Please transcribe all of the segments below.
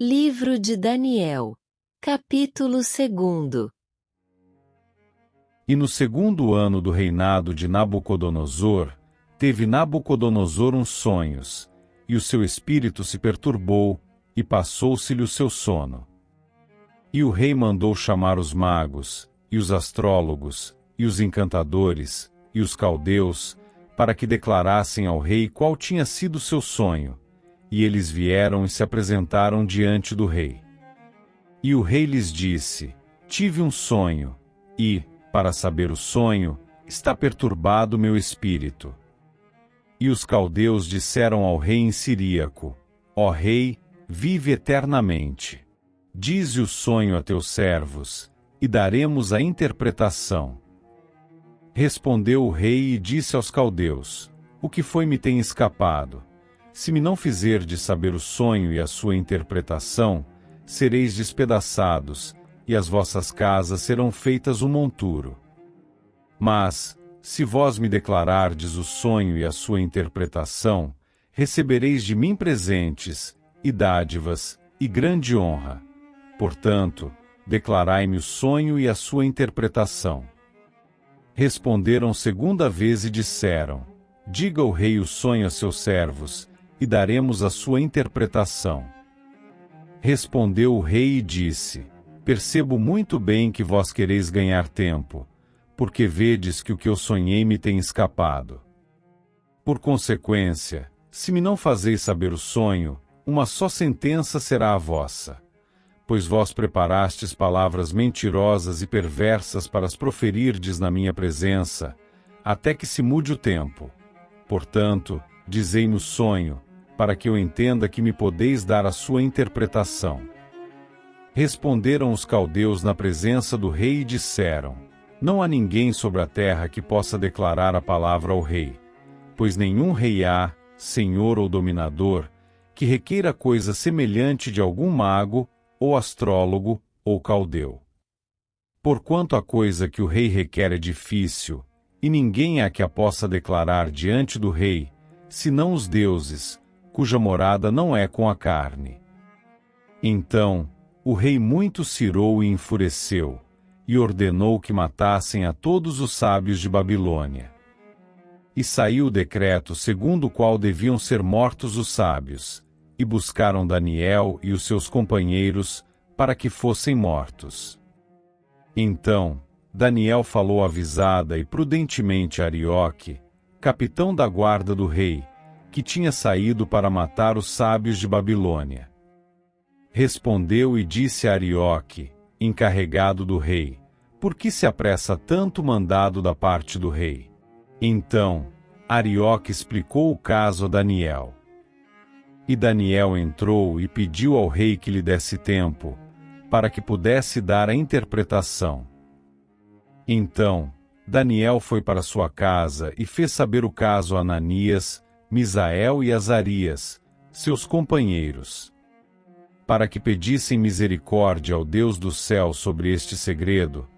Livro de Daniel, capítulo 2. E no 2º ano do reinado de Nabucodonosor, teve Nabucodonosor uns sonhos, e o seu espírito se perturbou, e passou-se-lhe o seu sono. E o rei mandou chamar os magos, e os astrólogos, e os encantadores, e os caldeus, para que declarassem ao rei qual tinha sido o seu sonho. E eles vieram e se apresentaram diante do rei. E o rei lhes disse: Tive um sonho, e, para saber o sonho, está perturbado meu espírito. E os caldeus disseram ao rei em siríaco: Ó rei, vive eternamente. Dize o sonho a teus servos, e daremos a interpretação. Respondeu o rei e disse aos caldeus: O que foi-me tem escapado? Se me não fizerdes saber o sonho e a sua interpretação, sereis despedaçados, e as vossas casas serão feitas um monturo. Mas, se vós me declarardes o sonho e a sua interpretação, recebereis de mim presentes, e dádivas, e grande honra. Portanto, declarai-me o sonho e a sua interpretação. Responderam segunda vez e disseram: Diga o rei o sonho a seus servos, e daremos a sua interpretação. Respondeu o rei e disse: Percebo muito bem que vós quereis ganhar tempo, porque vedes que o que eu sonhei me tem escapado. Por consequência, se me não fazeis saber o sonho, uma só sentença será a vossa. Pois vós preparastes palavras mentirosas e perversas para as proferirdes na minha presença, até que se mude o tempo. Portanto, dizei-me o sonho, para que eu entenda que me podeis dar a sua interpretação. Responderam os caldeus na presença do rei e disseram: Não há ninguém sobre a terra que possa declarar a palavra ao rei, pois nenhum rei há, senhor ou dominador, que requeira coisa semelhante de algum mago, ou astrólogo, ou caldeu. Porquanto a coisa que o rei requer é difícil, e ninguém há que a possa declarar diante do rei, senão os deuses, cuja morada não é com a carne. Então, o rei muito se irou e enfureceu, e ordenou que matassem a todos os sábios de Babilônia. E saiu o decreto segundo o qual deviam ser mortos os sábios, e buscaram Daniel e os seus companheiros, para que fossem mortos. Então, Daniel falou avisada e prudentemente a Arioque, capitão da guarda do rei, que tinha saído para matar os sábios de Babilônia. Respondeu e disse a Arioque, encarregado do rei: Por que se apressa tanto o mandado da parte do rei? Então, Arioque explicou o caso a Daniel. E Daniel entrou e pediu ao rei que lhe desse tempo, para que pudesse dar a interpretação. Então, Daniel foi para sua casa e fez saber o caso a Ananias, Misael e Azarias, seus companheiros, para que pedissem misericórdia ao Deus do céu sobre este segredo,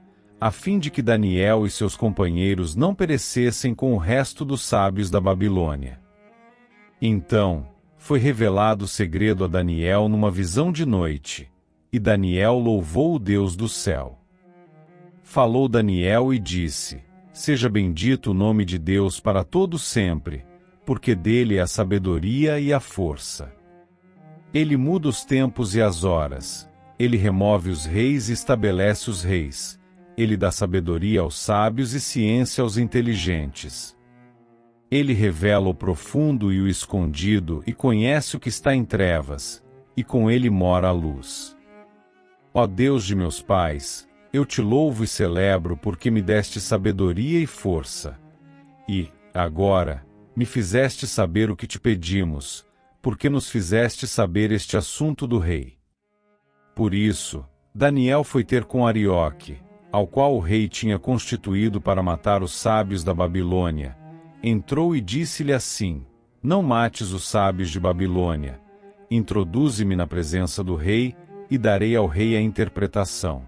a fim de que Daniel e seus companheiros não perecessem com o resto dos sábios da Babilônia. Então, foi revelado o segredo a Daniel numa visão de noite, e Daniel louvou o Deus do céu. Falou Daniel e disse: Seja bendito o nome de Deus para todo sempre, porque dele é a sabedoria e a força. Ele muda os tempos e as horas, ele remove os reis e estabelece os reis, ele dá sabedoria aos sábios e ciência aos inteligentes. Ele revela o profundo e o escondido e conhece o que está em trevas, e com ele mora a luz. Ó Deus de meus pais, eu te louvo e celebro porque me deste sabedoria e força. E, agora, me fizeste saber o que te pedimos, porque nos fizeste saber este assunto do rei. Por isso, Daniel foi ter com Arioque, ao qual o rei tinha constituído para matar os sábios da Babilônia. Entrou e disse-lhe assim: Não mates os sábios de Babilônia. Introduze-me na presença do rei, e darei ao rei a interpretação.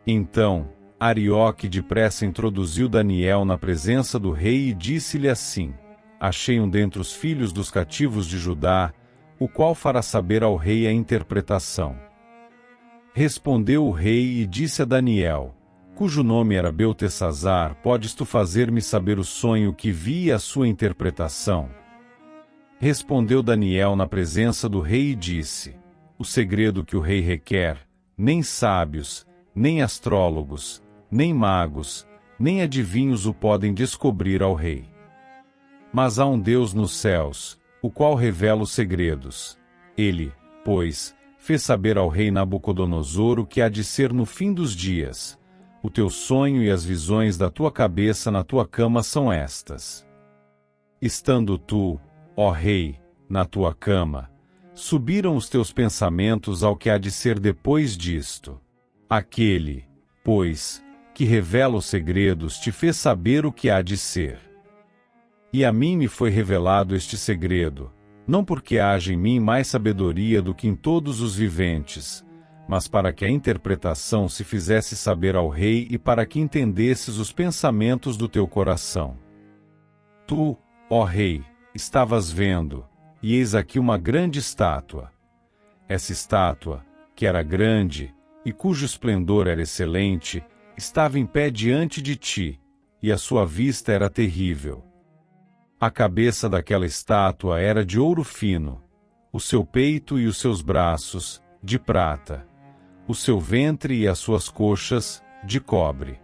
Então, Arioque depressa introduziu Daniel na presença do rei e disse-lhe assim: Achei um dentre os filhos dos cativos de Judá, o qual fará saber ao rei a interpretação. Respondeu o rei e disse a Daniel, cujo nome era Beltesazar, podes tu fazer-me saber o sonho que vi e a sua interpretação? Respondeu Daniel na presença do rei e disse, o segredo que o rei requer, nem sábios, nem astrólogos, nem magos, nem adivinhos o podem descobrir ao rei. Mas há um Deus nos céus, o qual revela os segredos. Ele, pois, fez saber ao rei Nabucodonosor o que há de ser no fim dos dias. O teu sonho e as visões da tua cabeça na tua cama são estas. Estando tu, ó rei, na tua cama, subiram os teus pensamentos ao que há de ser depois disto. Aquele, pois, que revela os segredos te fez saber o que há de ser. E a mim me foi revelado este segredo, não porque haja em mim mais sabedoria do que em todos os viventes, mas para que a interpretação se fizesse saber ao rei e para que entendesses os pensamentos do teu coração. Tu, ó rei, estavas vendo, e eis aqui uma grande estátua. Essa estátua, que era grande, e cujo esplendor era excelente, estava em pé diante de ti, e a sua vista era terrível. A cabeça daquela estátua era de ouro fino, o seu peito e os seus braços, de prata, o seu ventre e as suas coxas, de cobre.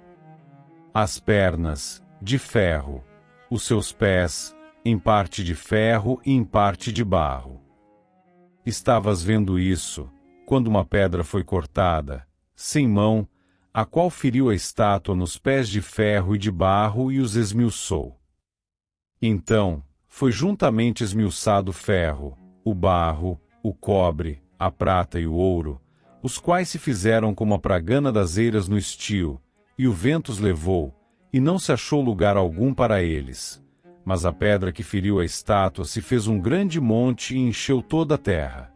As pernas, de ferro, os seus pés, em parte de ferro e em parte de barro. Estavas vendo isso, quando uma pedra foi cortada, sem mão, a qual feriu a estátua nos pés de ferro e de barro e os esmiuçou. Então, foi juntamente esmiuçado o ferro, o barro, o cobre, a prata e o ouro, os quais se fizeram como a pragana das eiras no estio, e o vento os levou, e não se achou lugar algum para eles. Mas a pedra que feriu a estátua se fez um grande monte e encheu toda a terra.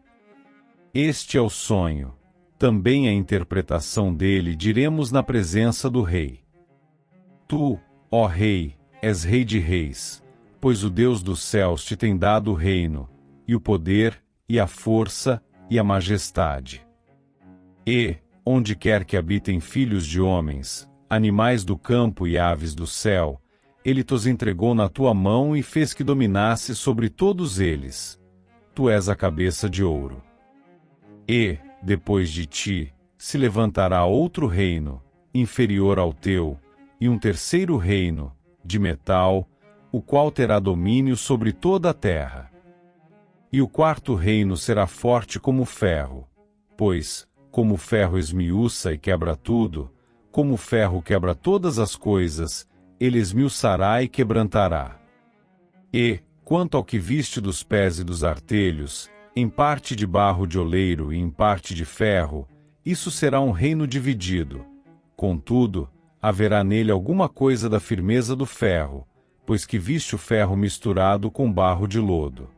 Este é o sonho. Também a interpretação dele diremos na presença do rei. Tu, ó rei, és rei de reis, pois o Deus dos céus te tem dado o reino, e o poder, e a força, e a majestade. E, onde quer que habitem filhos de homens, animais do campo e aves do céu, ele tos entregou na tua mão e fez que dominasses sobre todos eles. Tu és a cabeça de ouro. E, depois de ti, se levantará outro reino, inferior ao teu, e um terceiro reino, de metal, o qual terá domínio sobre toda a terra. E o quarto reino será forte como o ferro, pois, como o ferro esmiuça e quebra tudo, como o ferro quebra todas as coisas, ele esmiuçará e quebrantará. E, quanto ao que viste dos pés e dos artelhos, em parte de barro de oleiro e em parte de ferro, isso será um reino dividido. Contudo, haverá nele alguma coisa da firmeza do ferro, pois que viste o ferro misturado com barro de lodo.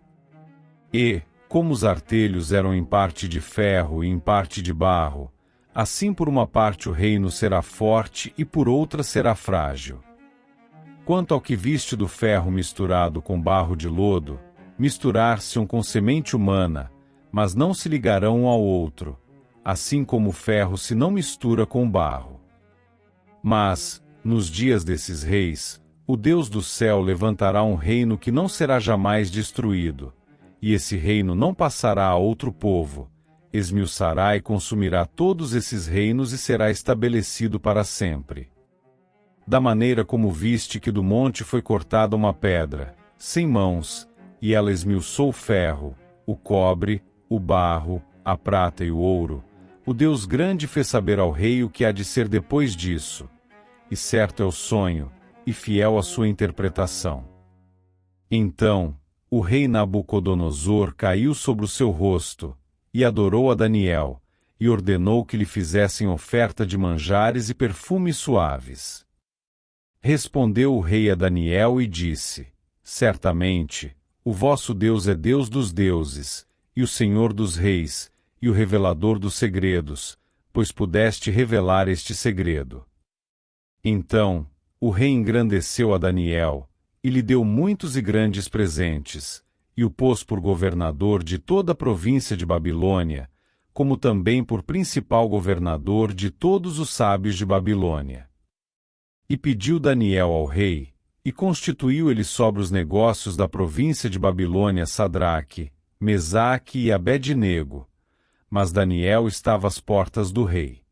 E, como os artelhos eram em parte de ferro e em parte de barro, assim por uma parte o reino será forte e por outra será frágil. Quanto ao que viste do ferro misturado com barro de lodo, misturar-se-ão com semente humana, mas não se ligarão um ao outro, assim como o ferro se não mistura com o barro. Mas, nos dias desses reis, o Deus do céu levantará um reino que não será jamais destruído, e esse reino não passará a outro povo, esmiuçará e consumirá todos esses reinos e será estabelecido para sempre. Da maneira como viste que do monte foi cortada uma pedra, sem mãos, e ela esmiuçou o ferro, o cobre, o barro, a prata e o ouro, o Deus grande fez saber ao rei o que há de ser depois disso. E certo é o sonho, e fiel a sua interpretação. Então, o rei Nabucodonosor caiu sobre o seu rosto, e adorou a Daniel, e ordenou que lhe fizessem oferta de manjares e perfumes suaves. Respondeu o rei a Daniel e disse: Certamente, o vosso Deus é Deus dos deuses, e o Senhor dos reis, e o revelador dos segredos, pois pudeste revelar este segredo. Então, o rei engrandeceu a Daniel, e lhe deu muitos e grandes presentes, e o pôs por governador de toda a província de Babilônia, como também por principal governador de todos os sábios de Babilônia. E pediu Daniel ao rei, e constituiu ele sobre os negócios da província de Babilônia Sadraque, Mesaque e Abed-nego. Mas Daniel estava às portas do rei.